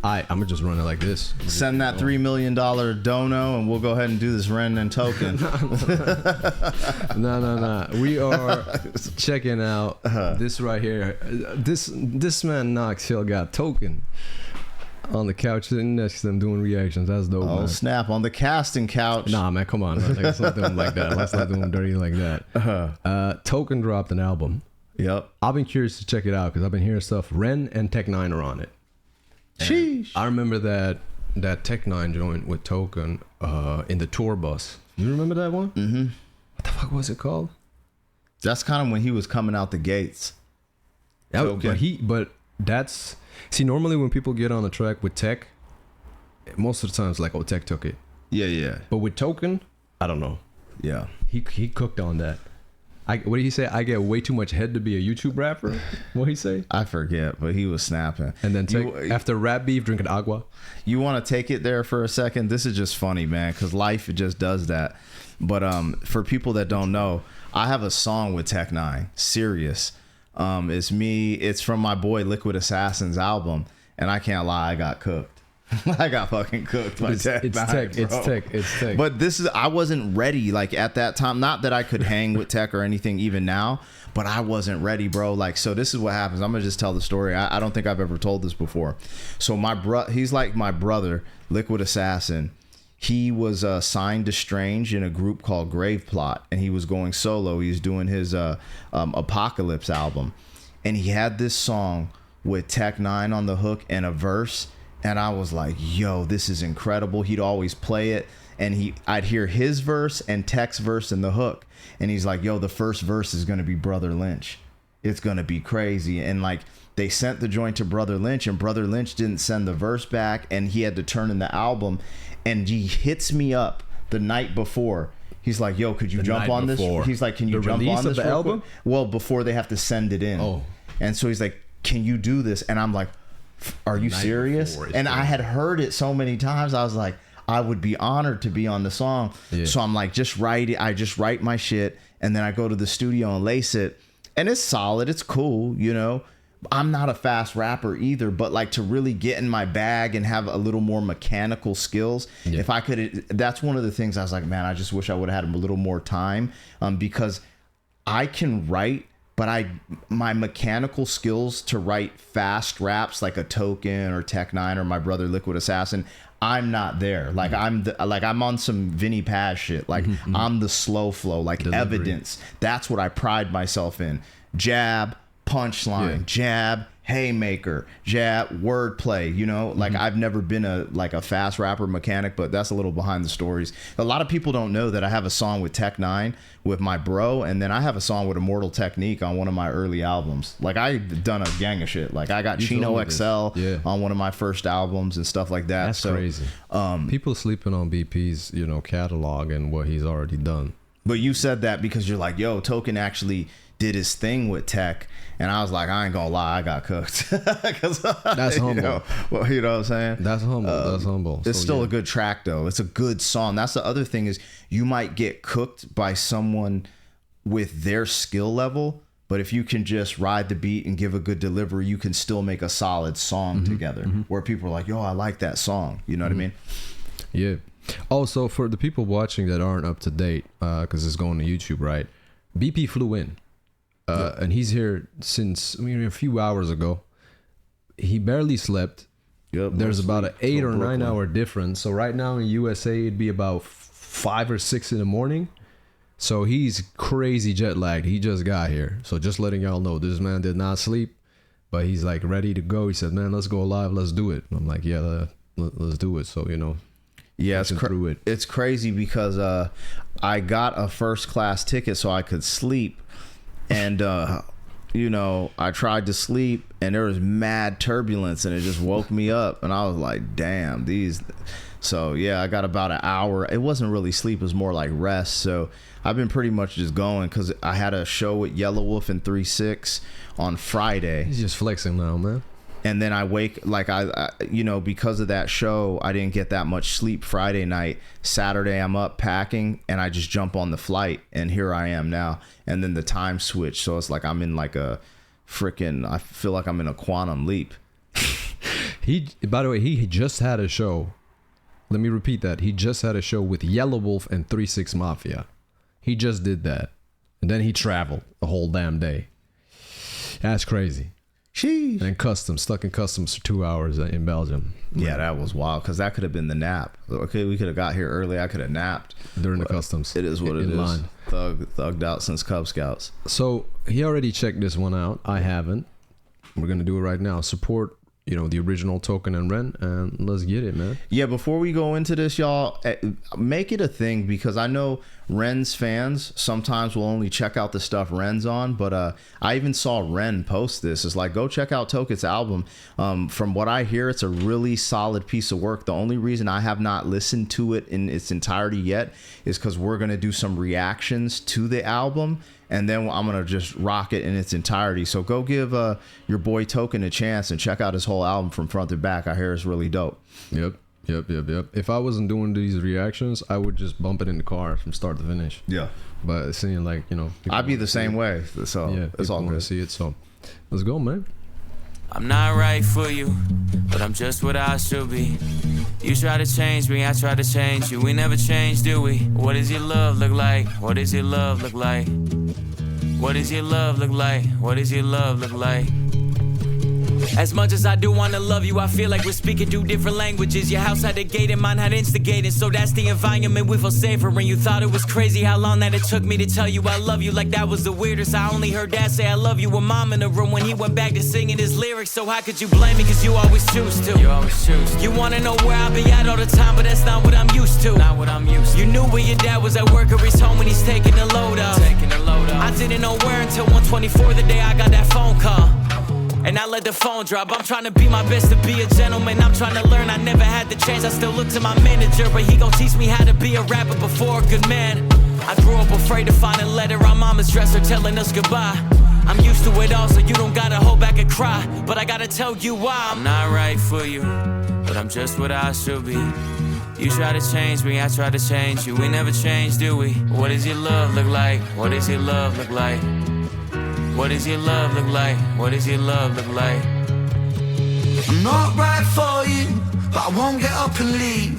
I'm gonna just run it like this. Send that $3 million dono, and we'll go ahead and do this REN and token. No. We are checking out this right here. This man Knox Hill got token on the couch sitting next to them doing reactions. That's dope. Oh, man. snap. On the casting couch. Nah, man, come on, man. Let's not do him like that. Let's not do him dirty like that. Token dropped an album. Yep. I've been curious to check it out because I've been hearing stuff. REN and Tech Nine are on it. Sheesh. I remember that Tech Nine joint with Token in the tour bus. You remember that one? Mm-hmm. What the fuck was it called? That's kind of when he was coming out the gates. But that's normally when people get on a track with Tech, most of the time it's like, oh, Tech took it. Yeah. But with Token, I don't know. Yeah. He cooked on that. What did he say? I get way too much head to be a YouTube rapper. What did he say? I forget, but he was snapping. And then after rap beef, drinking agua. You want to take it there for a second? This is just funny, man, because life just does that. But for people that don't know, I have a song with Tech Nine. Serious. It's me. It's from my boy Liquid Assassin's album, and I can't lie, I got cooked. I got fucking cooked by Tech Nine. It's Tech. But I wasn't ready, like, at that time. Not that I could hang with Tech or anything even now, but I wasn't ready, bro. Like, so this is what happens. I'm gonna just tell the story. I don't think I've ever told this before. So he's like my brother, Liquid Assassin. He was signed to Strange in a group called Grave Plot, and he was going solo. He was doing his Apocalypse album, and he had this song with Tech Nine on the hook and a verse. And I was like, yo, this is incredible. He'd always play it. And I'd hear his verse and Tech's verse in the hook. And he's like, yo, the first verse is going to be Brother Lynch. It's going to be crazy. And like, they sent the joint to Brother Lynch, and Brother Lynch didn't send the verse back. And he had to turn in the album. And he hits me up the night before. He's like, yo, could you jump on this? He's like, can you jump on this real quick? Well, before they have to send it in. Oh. And so he's like, can you do this? And I'm like, are you serious? And I had heard it so many times. I was like, I would be honored to be on the song. Yeah. So I'm like, just write it. I just write my shit, and then I go to the studio and lace it, and it's solid. It's cool, you know. I'm not a fast rapper either, but like to really get in my bag and have a little more mechanical skills. Yeah. If I could, that's one of the things I was like, man, I just wish I would have had a little more time, because I can write. But my mechanical skills to write fast raps like a Token or Tech Nine or my brother Liquid Assassin, I'm not there. Like I'm on some Vinny Paz shit. Like I'm the slow flow, like delivery. Evidence. That's what I pride myself in. Jab, punchline, jab, haymaker, jab, wordplay, you know, like I've never been a fast rapper mechanic, but that's a little behind the stories. A lot of people don't know that I have a song with Tech Nine with my bro, and then I have a song with Immortal Technique on one of my early albums. Like I've done a gang of shit. Like I got Chino XL on one of my first albums and stuff like that. That's crazy. People sleeping on BP's, you know, catalog and what he's already done. But you said that because you're like, yo, Token actually did his thing with Tech, and I was like, I ain't gonna lie, I got cooked. That's humble. You know what I'm saying? That's humble. That's humble. It's still a good track though. It's a good song. That's the other thing, is you might get cooked by someone with their skill level, but if you can just ride the beat and give a good delivery, you can still make a solid song together where people are like, yo, I like that song. You know what I mean? Yeah. Also, for the people watching that aren't up to date, because it's going to YouTube, right? BP flew in. And he's here since a few hours ago. He barely slept. Yep, there's about an 8 or 9 hour difference. So right now in USA, it'd be about 5 or 6 in the morning. So he's crazy jet lagged. He just got here. So just letting y'all know, this man did not sleep, but he's like ready to go. He said, man, let's go live. Let's do it. And I'm like, yeah, let's do it. So, you know. Yeah, it's crazy because I got a first class ticket so I could sleep. And, you know, I tried to sleep and there was mad turbulence and it just woke me up. And I was like, damn, So, yeah, I got about an hour. It wasn't really sleep. It was more like rest. So I've been pretty much just going because I had a show with Yellow Wolf and 3-6 on Friday. He's just flexing now, man. And then I wake, like I, you know, because of that show, I didn't get that much sleep Friday night. Saturday, I'm up packing and I just jump on the flight and here I am now. And then the time switch. So it's like I'm in like a freaking, I feel like I'm in a quantum leap. By the way, he just had a show. Let me repeat that. He just had a show with Yellow Wolf and 3 6 Mafia. He just did that. And then he traveled the whole damn day. That's crazy. Sheesh. And stuck in customs for 2 hours in Belgium. Yeah, that was wild because that could have been the nap. Okay, we could have got here early. I could have napped During the customs. It is what it is. Line. Thugged out since Cub Scouts. So he already checked this one out. I haven't. We're going to do it right now. Support, the original Token and Ren, and let's get it, man. Yeah, before we go into this, y'all, make it a thing because I know Ren's fans sometimes will only check out the stuff Ren's on, but I even saw Ren post this. It's like, go check out Token's album. From what I hear, it's a really solid piece of work. The only reason I have not listened to it in its entirety yet is because we're going to do some reactions to the album, and then I'm going to just rock it in its entirety. So go give your boy Token a chance and check out his whole album from front to back. I hear it's really dope. Yep. If I wasn't doing these reactions, I would just bump it in the car from start to finish. Yeah. But it seemed like, I'd be the same way. So yeah, it's all good. To see it. So let's go, man. I'm not right for you, but I'm just what I should be. You try to change me, I try to change you. We never change, do we? What does your love look like? What does your love look like? What does your love look like? What does your love look like? As much as I do wanna love you, I feel like we're speaking two different languages. Your house had a gate and mine had instigating, so that's the environment we feel safer in. You thought it was crazy how long that it took me to tell you I love you, like that was the weirdest. I only heard dad say I love you with mom in the room when he went back to singing his lyrics. So how could you blame me, cause you always choose to. You always choose to. You wanna know where I be at all the time, but that's not what I'm used to. Not what I'm used to. You knew where your dad was at work or he's home when he's taking the load up. I didn't know where until 1:24 the day I got that phone call. And I let the phone drop. I'm trying to be my best to be a gentleman. I'm trying to learn, I never had the chance. I still look to my manager, but he gon' teach me how to be a rapper before a good man. I grew up afraid to find a letter on mama's dresser telling us goodbye. I'm used to it all, so you don't gotta hold back and cry. But I gotta tell you why. I'm not right for you, but I'm just what I should be. You try to change me, I try to change you. We never change, do we? What does your love look like? What does your love look like? What does your love look like? What does your love look like? I'm not right for you, but I won't get up and leave.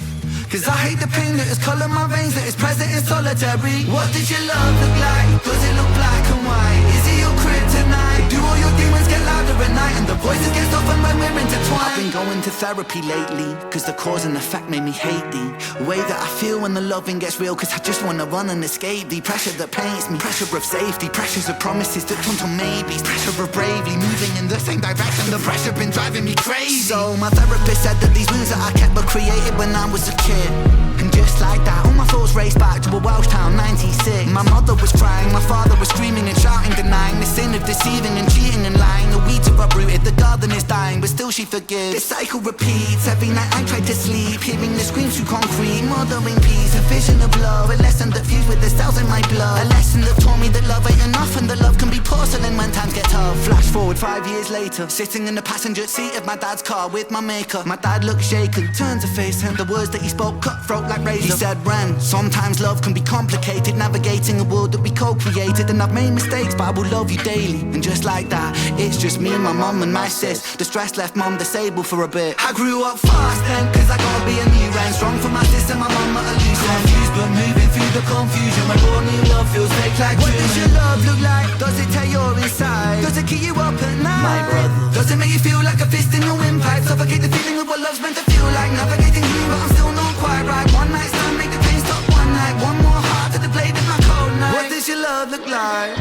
Cause I hate the pain that is colour my veins, that is present in solitary. What does your love look like? Does it look black and white? Is it your kryptonite? Do all your demons get louder at night and the voices get softened when we're intertwined? I've been going to therapy lately, cause the cause and effect made me hate thee. The way that I feel when the loving gets real, cause I just wanna run and escape the pressure that paints me. Pressure of safety, pressures of promises that turn to maybes. Pressure of bravely moving in the same direction, the pressure been driving me crazy. So my therapist said that these wounds that I kept were created when I was a kid. And just like that, all my thoughts raced back to a Welsh town, 96. My mother was crying, my father was screaming and shouting, denying the sin of deceiving and cheating and lying. The weeds are uprooted, the garden is dying, but still she forgives. This cycle repeats, every night I try to sleep, hearing the screams through concrete, mothering peace, a vision of love, a lesson that fused with the cells in my blood. A lesson that taught me that love ain't enough and that love can be porcelain when times get tough. Flash forward 5 years later, sitting in the passenger seat of my dad's car with my maker. My dad looked shaken, turned to face him, the words that he spoke cutthroat like razor. He said, Ren, sometimes love can be complicated, navigating a world that we co-created. And I've made mistakes, but I will love you daily. And just like that, it's just me, my mum and my sis. The stress left mum disabled for a bit. I grew up fast then, cause I gotta be a new Ren. Strong for my sister, my mum at a loose end. Confused but moving through the confusion. My born new love feels fake like what does your love look like? Does it tear your inside? Does it keep you up at night? My brother. Does it make you feel like a fist in the windpipe? Suffocate the feeling of what love's meant to feel like. Navigating you, but I'm still not quite right. One night stand, make the pain stop one night. One more heart to the blade of my cold night. What does your love look like?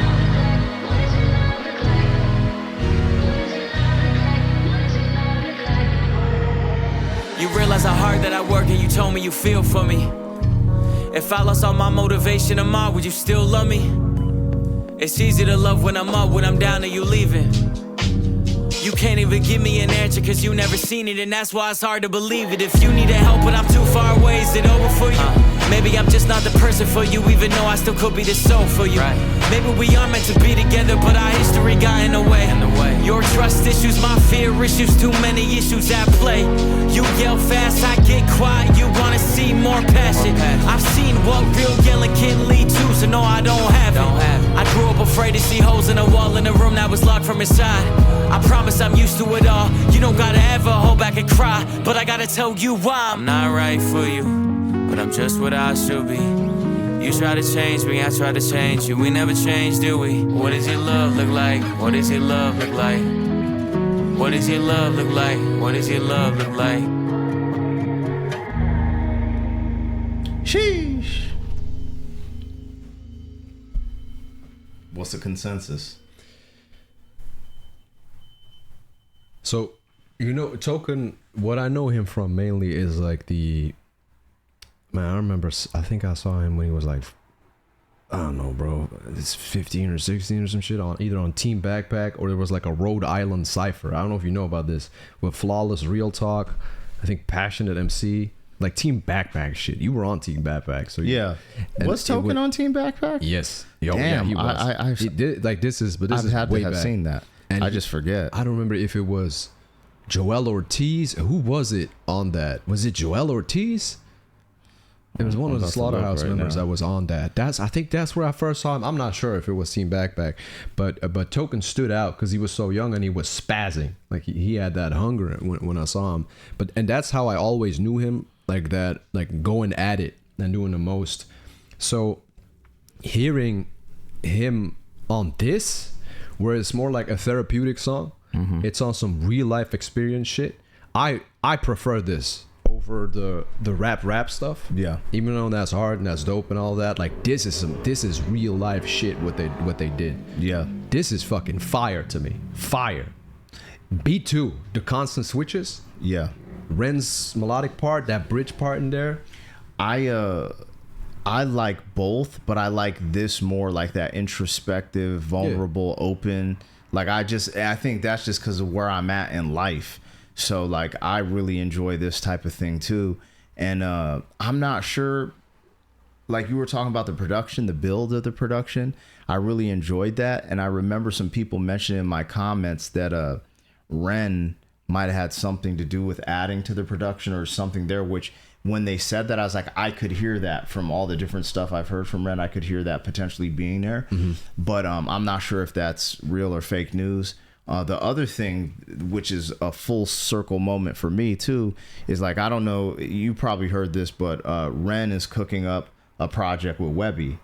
You realize how hard that I work and you told me you feel for me. If I lost all my motivation tomorrow, would you still love me? It's easy to love when I'm up, when I'm down and you leaving. You can't even give me an answer cause you never seen it, and that's why it's hard to believe it. If you needed help but I'm too far away, is it over for you? Maybe I'm just not the person for you, even though I still could be the soul for you. Maybe we are meant to be together, but our history got in the way. Your trust issues, my fear issues, too many issues at play. You yell fast, I get quiet, you wanna see me more passion. I've seen what real yelling can lead to, so no, I don't have it. I grew up afraid to see holes in a wall in a room that was locked from inside. I promise I'm used to it all. You don't gotta ever hold back and cry, but I gotta tell you why. I'm not right for you, but I'm just what I should be. You try to change me, I try to change you. We never change, do we? What does your love look like? What does your love look like? What does your love look like? What does your love look like? Sheesh. What's the consensus? So, Token, what I know him from mainly is like I remember, I think I saw him when he was like, I don't know, bro, it's 15 or 16 or some shit, on either on Team Backpack, or there was like a Rhode Island Cypher. I don't know if you know about this, with Flawless Real Talk, I think Passionate MC, like Team Backpack shit. You were on Team Backpack, so yeah. Was Token on Team Backpack? Yes. Damn, yeah, he was. He did, like this is I've had way to have back. seen that. And I just forget. I don't remember if it was Joel Ortiz. Who was it on that? Was it Joel Ortiz? It was one of the Slaughterhouse members that was on that. I think that's where I first saw him. I'm not sure if it was Team Backpack, but Token stood out because he was so young and he was spazzing. Like he had that hunger when I saw him. And that's how I always knew him, like that, like going at it and doing the most. So hearing him on this, where it's more like a therapeutic song, it's on some real life experience shit. I prefer this over the rap stuff. Yeah. Even though that's hard and that's dope and all that, like this is real life shit what they did. Yeah. This is fucking fire to me. Fire. Beat 2, the constant switches. Yeah. Ren's melodic part, that bridge part in there. I like both, but I like this more, like that introspective, vulnerable, open. Like I think that's just because of where I'm at in life. So like I really enjoy this type of thing too. And I'm not sure, like you were talking about the production, the build of the production. I really enjoyed that. And I remember some people mentioning in my comments that REN might have had something to do with adding to the production or something there, which when they said that, I was like, I could hear that from all the different stuff I've heard from REN. I could hear that potentially being there. But I'm not sure if that's real or fake news. The other thing, which is a full circle moment for me too, is like, I don't know, you probably heard this, but REN is cooking up a project with Webby.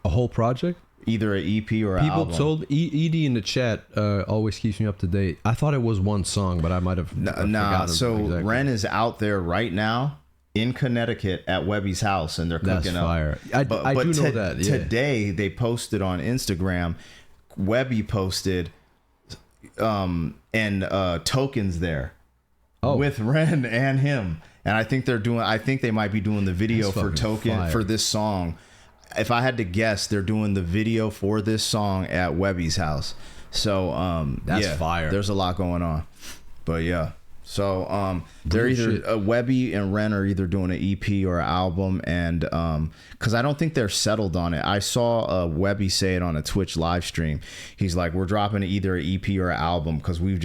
A whole project? Either an EP or an album. People told Edie in the chat always keeps me up to date. I thought it was one song, but I might have forgotten. So exactly. REN is out there right now in Connecticut at Webby's house, and they're cooking up. Fire. I do know that. Yeah. Today they posted on Instagram. Webby posted, and Token's there with REN and him, and I think they might be doing the video for Token for this song. If I had to guess, they're doing the video for this song at Webby's house. So that's fire. There's a lot going on, but yeah. So they're either Webby and REN are either doing an EP or an album, and because I don't think they're settled on it. I saw Webby say it on a Twitch live stream. He's like, we're dropping either an EP or an album because we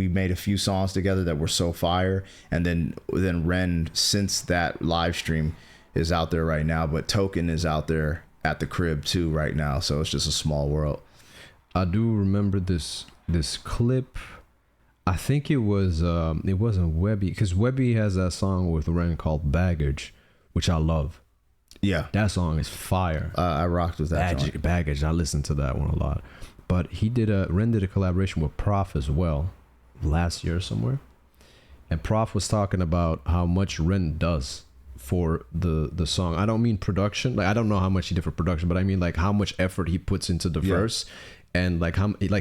made a few songs together that were so fire, and then REN, since that live stream, is out there right now, but Token is out there at the crib too right now. So it's just a small world. I do remember this clip. I think it wasn't Webby, because Webby has that song with REN called Baggage, which I love. Yeah, that song is fire. I rocked with that. Baggage. I listened to that one a lot. But REN did a collaboration with Prof as well last year somewhere, and Prof was talking about how much REN does for the song. I don't mean production. Like I don't know how much he did for production, but I mean like how much effort he puts into the verse. And like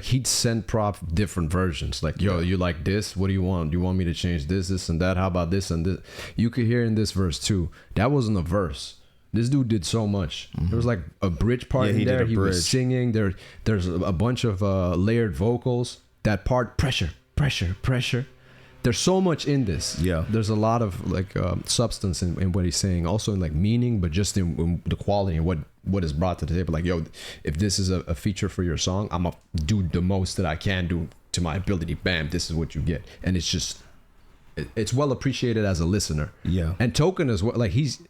he'd send Prof different versions. Like, yo, you like this? What do you want? Do you want me to change this and that? How about this and this? You could hear in this verse too. That wasn't a verse. This dude did so much. There was like a bridge part in there. He was singing. There's a bunch of layered vocals. That part, pressure. There's so much in this. Yeah. There's a lot of like substance in what he's saying. Also in like meaning, but just in the quality and what is brought to the table. Like, yo, if this is a feature for your song, I'm gonna do the most that I can do to my ability. Bam, this is what you get. And it's just it's well appreciated as a listener. Yeah. And Token as well. Like he's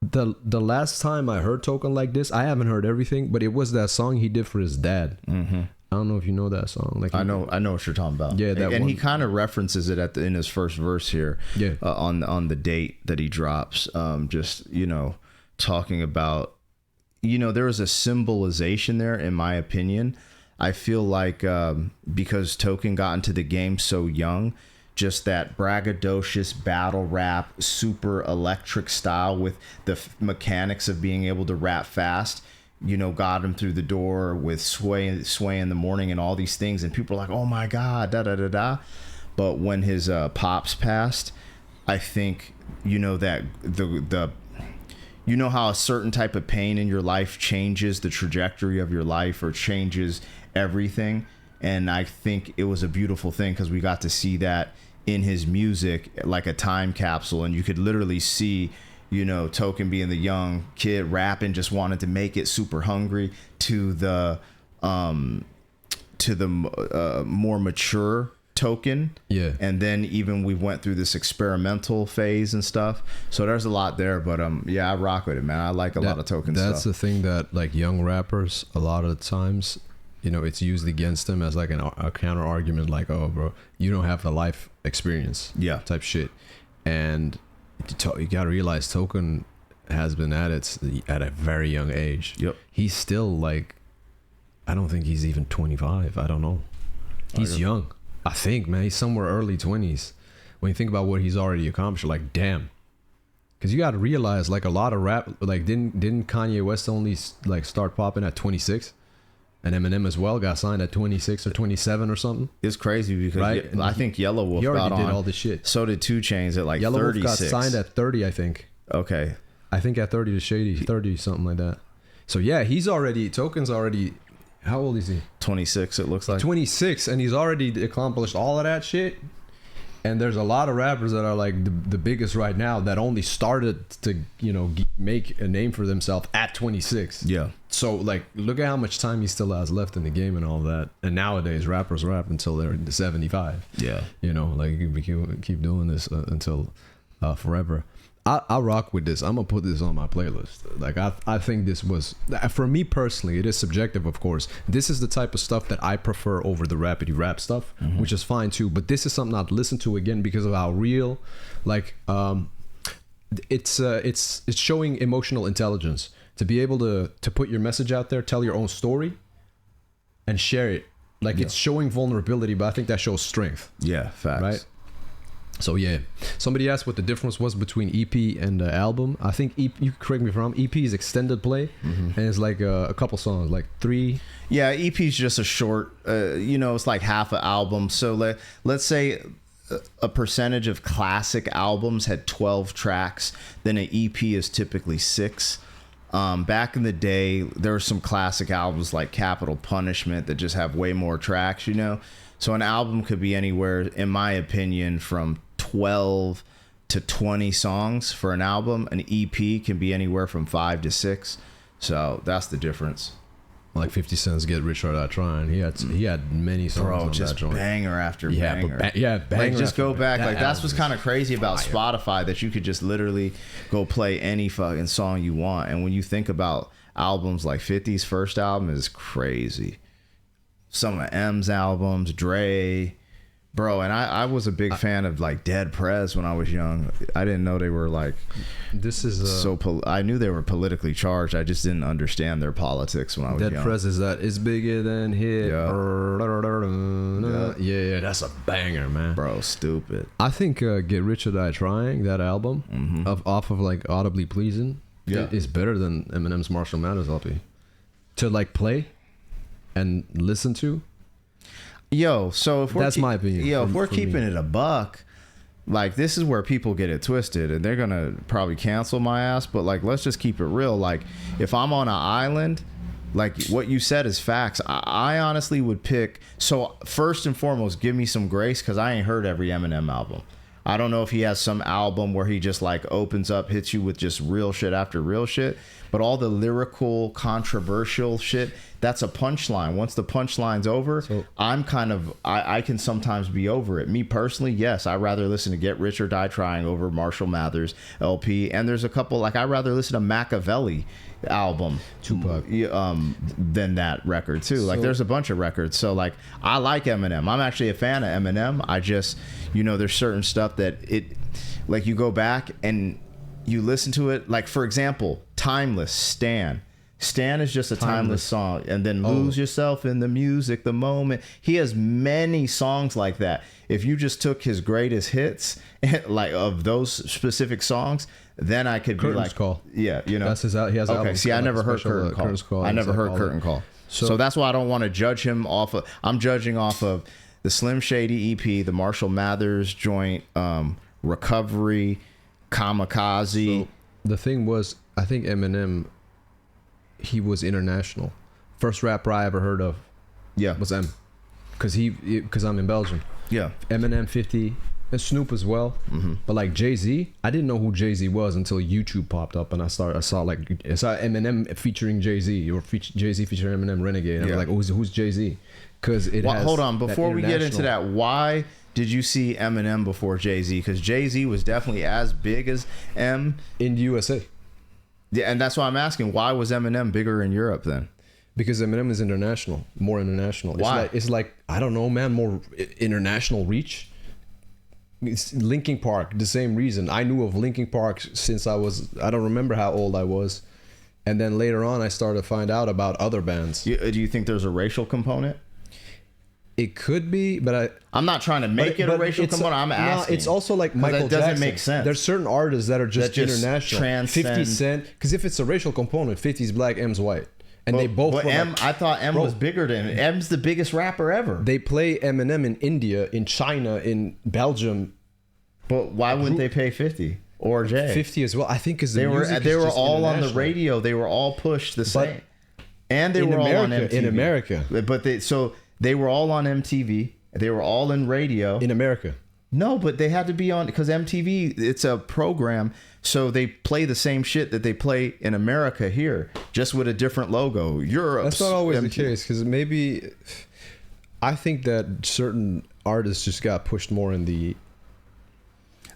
the last time I heard Token like this, I haven't heard everything, but it was that song he did for his dad. Mm-hmm. I don't know if you know that song. Like I know what you're talking about. Yeah, that and one. he kind of references it in his first verse here. Yeah. On the date that he drops, just talking about, there was a symbolization there, in my opinion. I feel like because Token got into the game so young, just that braggadocious battle rap, super electric style with the mechanics of being able to rap fast, got him through the door with Sway in the Morning and all these things. And people are like, oh my God, da da da da. But when his pops passed, I think, that the how a certain type of pain in your life changes the trajectory of your life or changes everything. And I think it was a beautiful thing because we got to see that in his music, like a time capsule. And you could literally see, Token being the young kid rapping, just wanted to make it, super hungry, to the more mature Token. Yeah. And then even we went through this experimental phase and stuff. So there's a lot there, but yeah, I rock with it, man. I like a lot of Token stuff. That's the thing that like young rappers, a lot of the times, it's used against them as like a counter argument, like, oh bro, you don't have the life experience, type shit. And you gotta realize Token has been at it at a very young age. Yep. He's still like, I don't think he's even 25. I don't know. He's young. I think, man, he's somewhere early 20s. When you think about what he's already accomplished, like, damn. Because you got to realize, like, a lot of rap, like, didn't Kanye West only, like, start popping at 26? And Eminem as well got signed at 26 or 27 or something? It's crazy because right? I think Yellow Wolf he already got did on. all the shit. So did 2 Chainz at, like, Yellow 36. Wolf got signed at 30, I think. Okay. I think at 30 to Shady, 30, something like that. So, yeah, Token's already... How old is he? 26, it looks like. 26, and he's already accomplished all of that shit. And there's a lot of rappers that are like the biggest right now that only started to, make a name for themselves at 26. Yeah. So, like, look at how much time he still has left in the game and all that. And nowadays, rappers rap until they're 75. Yeah. Like, you can keep doing this until forever. I rock with this. I'm gonna put this on my playlist. Like I think this was, for me personally, it is subjective, of course. This is the type of stuff that I prefer over the rapidy rap stuff, which is fine too. But this is something I'd listen to again because of how real, like, it's showing emotional intelligence to be able to put your message out there, tell your own story, and share it. Like it's showing vulnerability, but I think that shows strength. Yeah, facts. Right. So yeah, somebody asked what the difference was between EP and album. I think EP, you correct me if I'm wrong, EP is extended play, and it's like a couple songs, like 3. Yeah, EP is just a short, it's like half an album. So let's say a percentage of classic albums had 12 tracks, then an EP is typically 6. Back in the day, there were some classic albums like Capital Punishment that just have way more tracks, So an album could be anywhere, in my opinion, from 12 to 20 songs for an album. An EP can be anywhere from 5 to 6. So that's the difference. Like 50 Cent's Get Rich or Die Trying. He had many songs on just that joint. Banger after banger. Banger. Like, just go after back. banger. Like, that's what's kind of crazy about Spotify, that you could just literally go play any fucking song you want. And when you think about albums, like 50's first album is crazy. Some of M's albums, Dre, bro, and I was a big fan of like Dead Prez when I was young. I didn't know they were like I knew they were politically charged. I just didn't understand their politics when I was young. Dead Prez is bigger than hit. Yeah, that's a banger, man. Bro, stupid. I think Get Rich or Die Trying, that album, off of like Audibly Pleasing, is better than Eminem's Marshall Mathers LP. To like play and listen to. Yo, so if that's my opinion. Yo, if we're keeping it a buck, like, this is where people get it twisted, and they're gonna probably cancel my ass. But like, let's just keep it real. Like, if I'm on an island, like what you said is facts. I honestly would pick. So first and foremost, give me some grace, because I ain't heard every Eminem album. I don't know if he has some album where he just like opens up, hits you with just real shit after real shit. But all the lyrical, controversial shit, that's a punchline. Once the punchline's over, I can sometimes be over it. Me personally, yes, I'd rather listen to Get Rich or Die Trying over Marshall Mathers LP. And there's a couple, like I'd rather listen to Machiavelli album Tupac than that record too. Like there's a bunch of records. So like I like Eminem. I'm actually a fan of Eminem. I just, there's certain stuff that like you go back and you listen to it. Like for example, Timeless, Stan is just a timeless song. And then Lose Yourself in the Music, The Moment. He has many songs like that. If you just took his greatest hits, like of those specific songs, then I could Curtain's be like, Call. Yeah, He has okay. See, I never heard Curtain Call. I never heard Curtain Call. So that's why I don't want to judge him off of. I'm judging off of the Slim Shady EP, the Marshall Mathers joint, Recovery, Kamikaze. So the thing was, I think Eminem, he was international. First rapper I ever heard of, was M, because I'm in Belgium. Yeah, Eminem, 50, and Snoop as well. But like Jay-Z, I didn't know who Jay-Z was until YouTube popped up, and I saw Eminem featuring Jay-Z, or Jay-Z featuring Eminem, Renegade. And I'm like, who's Jay-Z? Because hold on, before we get into that, why did you see Eminem before Jay-Z? Because Jay-Z was definitely as big as M in the USA. Yeah, and that's why I'm asking, why was Eminem bigger in Europe then? Because Eminem is international, more international. Why? It's like I don't know, man, more international reach. It's Linkin Park, the same reason. I knew of Linkin Park since I don't remember how old I was. And then later on, I started to find out about other bands. Do you think there's a racial component? It could be, but I'm not trying to make it a racial component. I'm asking. No, it's also like Michael Jackson. That doesn't make sense. There's certain artists that are just international. Transcend. 50 Cent, because if it's a racial component, 50's black, M's white. And they both. But I thought M was bigger than him. M's the biggest rapper ever. They play Eminem in India, in China, in Belgium. But why wouldn't they pay 50 or Jay? 50 as well. I think because they were all on the radio. They were all pushed the same, and they were all on MTV in America. But they were all on MTV. They were all in radio in America. No, but they had to be on because MTV, it's a program, so they play the same shit that they play in America here, just with a different logo. Europe. That's not always the case, because maybe I think that certain artists just got pushed more in the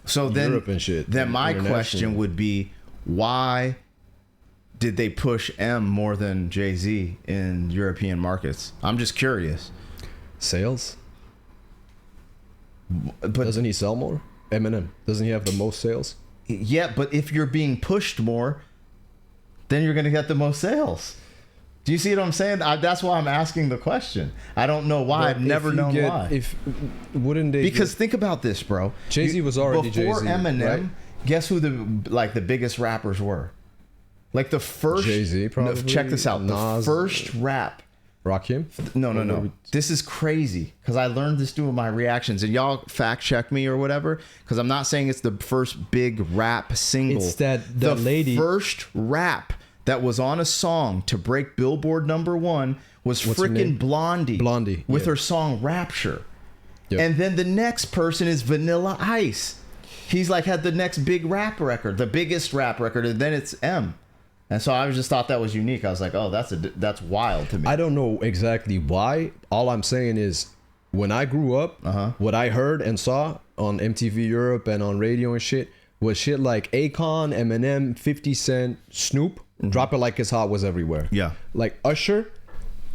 Europe and shit. Then my question would be, why did they push M more than Jay-Z in European markets? I'm just curious. Sales? But doesn't he sell more? Eminem, doesn't he have the most sales? Yeah, but if you're being pushed more, then you're going to get the most sales. Do you see what I'm saying? That's why I'm asking the question. I don't know why. I've never known why. Wouldn't they? Because think about this, bro. Jay-Z was already Jay-Z. Before Eminem, right? Guess who the biggest rappers were? Like the first Jay-Z, probably. No, check this out. Nas, the first rap. Rakim? No. This is crazy because I learned this doing my reactions, and y'all fact check me or whatever. Because I'm not saying it's the first big rap single. It's the lady. First rap that was on a song to break Billboard #1 was freaking Blondie with her song Rapture. Yep. And then the next person is Vanilla Ice. He's like had the next big rap record, the biggest rap record, and then it's M. And so I just thought that was unique. I was like, oh, that's wild to me. I don't know exactly why. All I'm saying is when I grew up, what I heard and saw on MTV Europe and on radio and shit was shit like Akon, Eminem, 50 Cent, Snoop, Drop It Like It's Hot was everywhere. Yeah. Like Usher,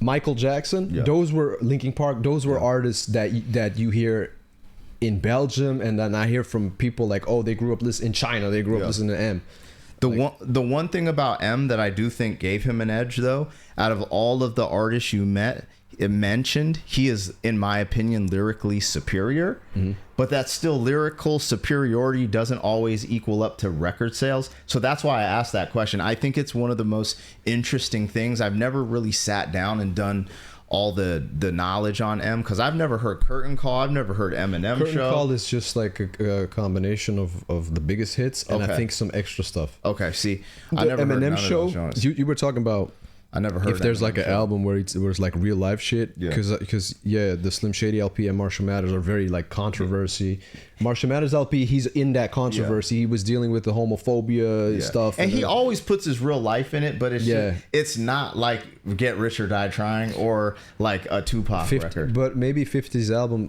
Michael Jackson, those were Linkin Park, those were artists that you hear in Belgium, and then I hear from people like, oh, they grew up listening in China, they grew up listening to M. The one thing about M that I do think gave him an edge, though, out of all of the artists you mentioned, he is, in my opinion, lyrically superior. But that still lyrical superiority doesn't always equal up to record sales. So that's why I asked that question. I think it's one of the most interesting things. I've never really sat down and done all the knowledge on M, because I've never heard Curtain Call. I've never heard Eminem Curtain Show. Call is just like a combination of the biggest hits and I think some extra stuff. Okay, see, I never Eminem heard Show. You were talking about I never heard. If there's like an album where it's like real life shit, Yeah. because the Slim Shady LP and Marshall Mathers are very like controversy. Marshall Mathers LP, he's in that controversy. He was dealing with the homophobia stuff, and he always puts his real life in it, but it's Yeah. it's not like Get Rich or Die Trying or like a Tupac record. But maybe 50's album,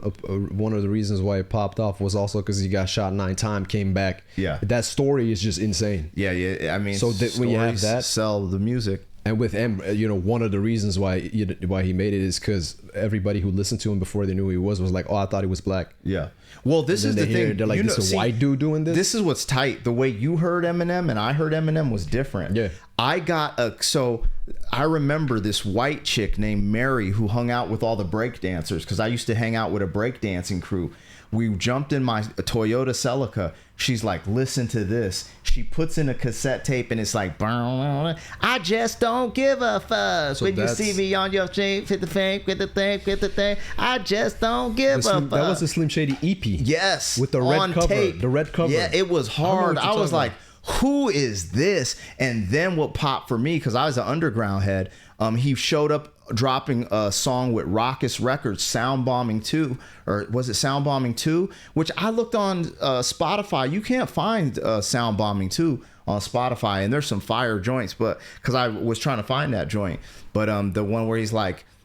one of the reasons why it popped off was also because he got shot 9 times, came back. Yeah. That story is just insane. Yeah. I mean, So when you have stories that, sell the music. and with M, one of the reasons why he made it is because everybody who listened to him before they knew who he was like, oh, I thought he was black. Yeah. Well, this is the thing. They're like, this is a white dude doing this. This is what's tight. The way you heard Eminem and I heard Eminem was different. Yeah. I remember this white chick named Mary who hung out with all the break dancers because I used to hang out with a break dancing crew. We jumped in my Toyota Celica. She's like, listen to this. She puts in a cassette tape and it's like, I just don't give a fuck. When you see me on your street, fit the thing, with the thing. I just don't give a fuck. That was the Slim Shady EP. Yes. With the red cover. Tape. The red cover. Yeah, it was hard. I was like, who is this? And then what popped for me, because I was an underground head, he showed up dropping a song with Raucous Records, Sound Bombing 2, or was it Sound Bombing 2? Which I looked on Spotify. You can't find Sound Bombing 2 on Spotify, and there's some fire joints, but because I was trying to find that joint. But the one where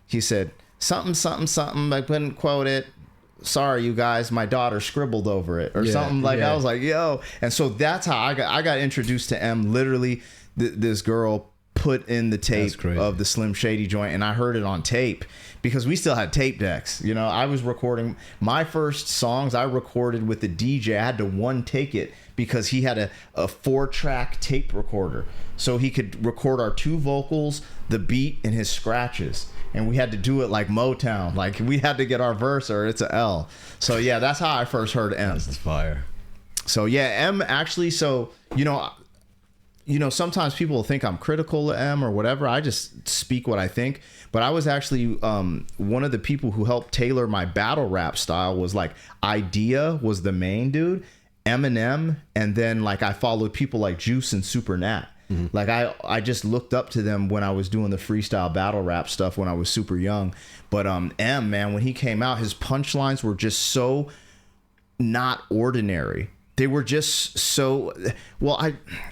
he said something, I couldn't quote it. Sorry, you guys, my daughter scribbled over it or something like that. I was like, yo. And so that's how I got introduced to M. Literally, this girl put in the tape of the Slim Shady joint, and I heard it on tape because we still had tape decks. I was recording my first songs. I recorded with the DJ. I had to one take it because he had a 4-track tape recorder, so he could record our 2 vocals, the beat, and his scratches. And we had to do it like Motown. Like, we had to get our verse or it's a L. So yeah, that's how I first heard M. That's fire. So yeah, M actually. So sometimes people think I'm critical of M or whatever. I just speak what I think. But I was actually one of the people who helped tailor my battle rap style. Was like Idea was the main dude, Eminem, and then like I followed people like Juice and Super Nat. Mm-hmm. Like I just looked up to them when I was doing the freestyle battle rap stuff when I was super young. But M, man, when he came out, his punchlines were just so not ordinary. They were just so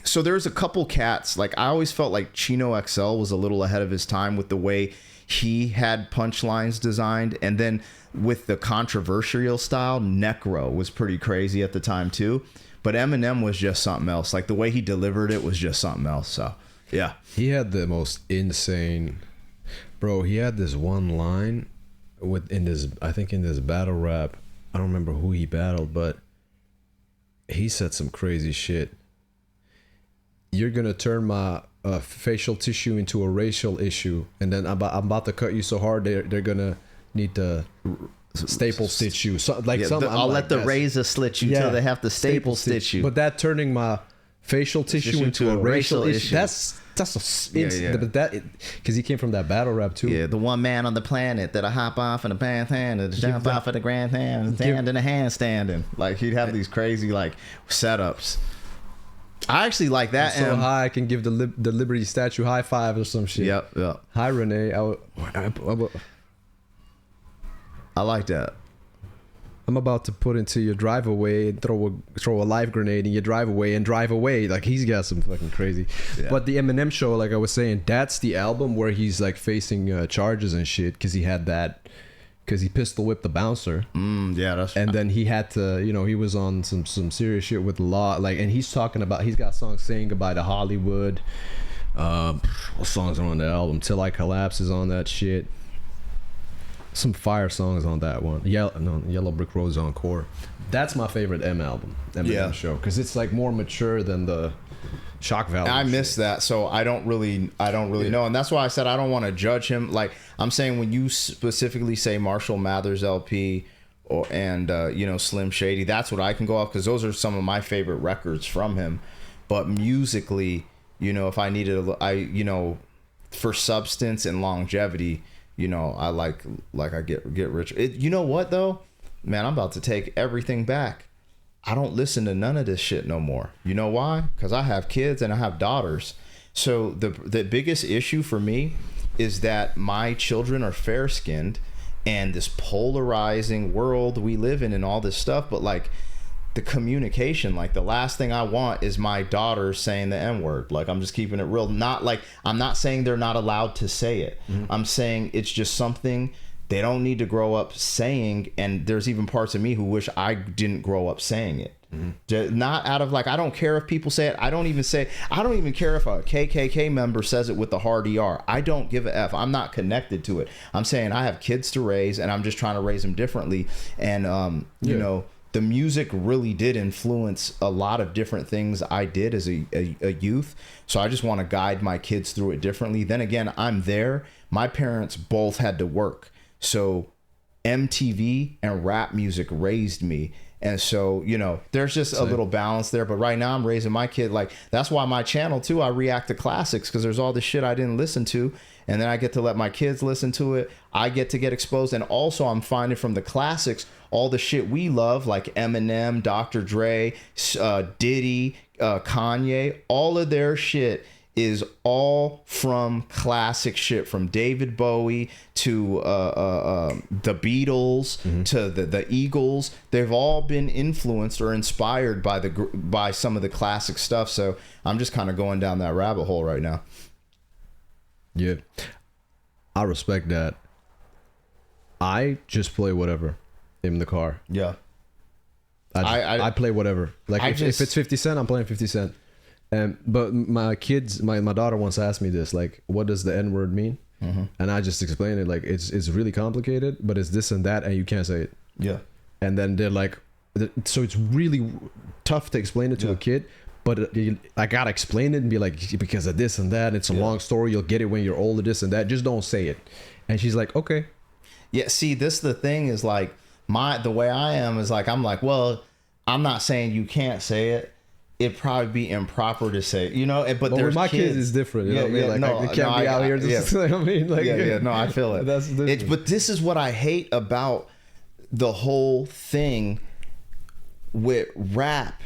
so there's a couple cats, like I always felt like Chino XL was a little ahead of his time with the way he had punchlines designed, and then with the controversial style, Necro was pretty crazy at the time too. But Eminem was just something else. Like the way he delivered it was just something else. So yeah, he had the most insane, bro. He had this one line in this battle rap. I don't remember who he battled, but he said some crazy shit. You're gonna turn my facial tissue into a racial issue, and then I'm about to cut you so hard they're gonna need to staple stitch you. So, like I'll let the razor slit you till they have to staple stitch you. But that turning my facial tissue into a racial issue. That's but that because he came from that battle rap too. Yeah, the one man on the planet that'll hop off in a bandstand and jump off of the grandstand and stand in a handstanding. Like he'd have these crazy like setups. I actually like that. I'm so high I can give the Liberty Statue high five or some shit. Yep. Hi Renee. I like that. I'm about to put into your driveway and throw a live grenade in your driveway and drive away. Like he's got some fucking crazy. Yeah. But the Eminem show, like I was saying, that's the album where he's like facing charges and shit because he had that, because he pistol whipped the bouncer. Yeah, that's. And then he had to, he was on some serious shit with the law. Like, and he's talking about, he's got songs saying goodbye to Hollywood. What songs are on the album? Till I Collapse is on that shit. Some fire songs on that one. Yellow Brick Road's Encore. That's my favorite M album, Eminem show, because it's like more mature than the Shock Value. I miss that, so I don't really know, and that's why I said I don't want to judge him. Like I'm saying, when you specifically say Marshall Mathers LP and Slim Shady, that's what I can go off, because those are some of my favorite records from him. But musically, if I needed for substance and longevity. I like I get rich. You know what though, man? I'm about to take everything back. I don't listen to none of this shit no more. You know why? Because I have kids and I have daughters. So the biggest issue for me is that my children are fair skinned, and this polarizing world we live in and all this stuff, but like the communication, like the last thing I want is my daughter saying the N-word. Like, I'm just keeping it real. Not like, I'm not saying they're not allowed to say it. I'm saying it's just something they don't need to grow up saying, and there's even parts of me who wish I didn't grow up saying it. Not out of like, I don't care if people say it. I don't even care if a KKK member says it with the hard ER. I don't give a F. I'm not connected to it. I'm saying I have kids to raise, and I'm just trying to raise them differently. And you know, the music really did influence a lot of different things I did as a youth. So I just want to guide my kids through it differently. Then again, I'm there. My parents both had to work. So MTV and rap music raised me. And so, you know, there's just a little balance there. But right now I'm raising my kid. Like, that's why my channel too, I react to classics, because there's all this shit I didn't listen to. And then I get to let my kids listen to it. I get to get exposed. And also I'm finding from the classics all the shit we love, like Eminem, Dr. Dre, Diddy, Kanye. All of their shit is all from classic shit, from David Bowie to the Beatles to the Eagles. They've all been influenced or inspired by some of the classic stuff. So I'm just kind of going down that rabbit hole right now. Yeah, I respect that. I just play whatever in the car. Yeah, I play whatever. Like if it's 50 Cent, I'm playing 50 Cent. But my kids, my daughter once asked me this, like, what does the N-word mean? And I just explained it like it's really complicated, but it's this and that, and you can't say it. Yeah. And then they're like, so it's really tough to explain it to a kid. But I gotta explain it and be like, because of this and that. It's a long story. You'll get it when you're older. This and that. Just don't say it. And she's like, okay. Yeah. See, this the thing is like the way I am is like, I'm like, well, I'm not saying you can't say it. It'd probably be improper to say, you know. But there's my kids is different. You know what I mean? Like, no, I can't be out here. Just, I mean, like, no, I feel it. That's different. But this is what I hate about the whole thing with rap.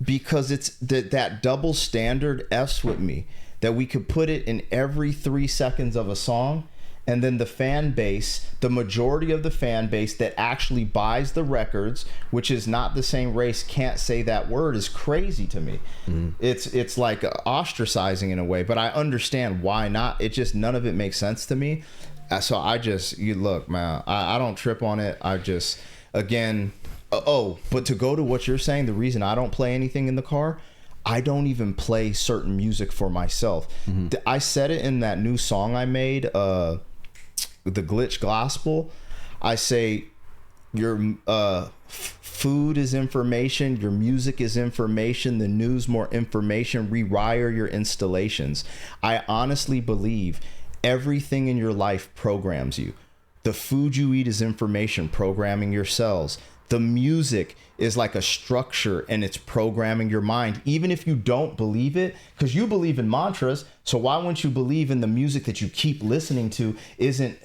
Because it's that double standard F's with me, that we could put it in every 3 seconds of a song, and then the fan base, the majority of the fan base that actually buys the records, which is not the same race, can't say that word, is crazy to me. It's like ostracizing in a way, but I understand why not. It just, none of it makes sense to me. So you look, man, I don't trip on it. I just, again, but to go to what you're saying, the reason I don't play anything in the car, I don't even play certain music for myself. I said it in that new song I made, the Glitch Gospel. I say your food is information, your music is information, the news more information, rewire your installations. I honestly believe everything in your life programs you. The food you eat is information, programming your cells. The music is like a structure, and it's programming your mind, even if you don't believe it, because you believe in mantras. So why wouldn't you believe in the music that you keep listeing to isn't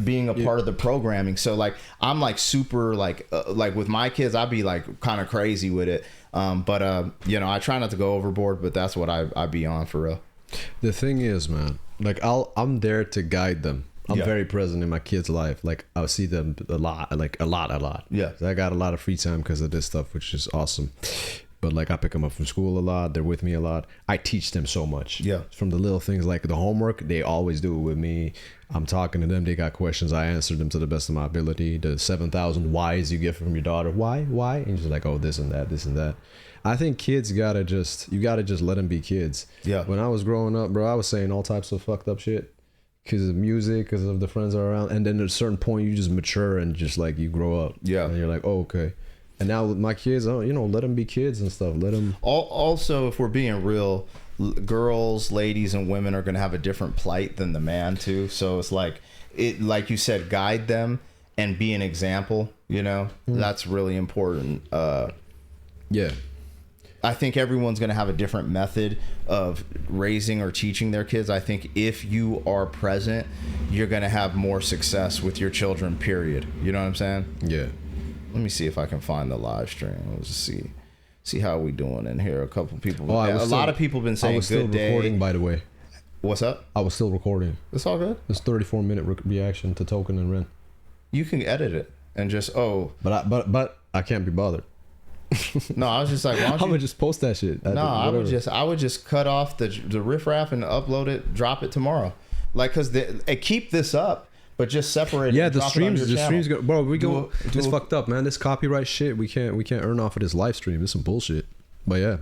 being a part of the programming? So like, I'm like super like with my kids, I'd be like kind of crazy with it. But you know, I try not to go overboard, but that's what I be on for real. The thing is, man, like I'm there to guide them. I'm very present in my kids' life. Like, I'll see them a lot, like a lot. Yeah. So I got a lot of free time because of this stuff, which is awesome. But like, I pick them up from school a lot. They're with me a lot. I teach them so much. Yeah. From the little things like the homework, they always do it with me. I'm talking to them. They got questions. I answer them to the best of my ability. The 7,000 whys you get from your daughter. Why? And she's like, oh, this and that. I think kids you gotta just let them be kids. Yeah. When I was growing up, bro, I was saying all types of fucked up shit. Because of music, because of the friends are around, and then at a certain point you just mature and just like you grow up. Yeah, and you're like, oh, okay. And now with my kids, you know, let them be kids and stuff. Let them. Also, if we're being real, girls, ladies, and women are gonna have a different plight than the man too. So it's like you said, guide them and be an example. You know, that's really important. Yeah. I think everyone's going to have a different method of raising or teaching their kids. I think if you are present, you're going to have more success with your children, period. You know what I'm saying? Yeah. Let me see if I can find the live stream. Let's just see. See how we doing in here. A couple people. Oh, a lot of people been saying I was still good recording, day. by the way. What's up? I was still recording. It's all good. It's 34-minute reaction to Token and Ren. You can edit it and just But I can't be bothered. No, I was just like, why don't I'm gonna just post that shit. No, I would just cut off the riffraff and upload it, drop it tomorrow. Like, cause keep this up, but just separate. Yeah, it, the streams go, bro. It's fucked up, man. This copyright shit, we can't earn off of this live stream. It's some bullshit. But yeah,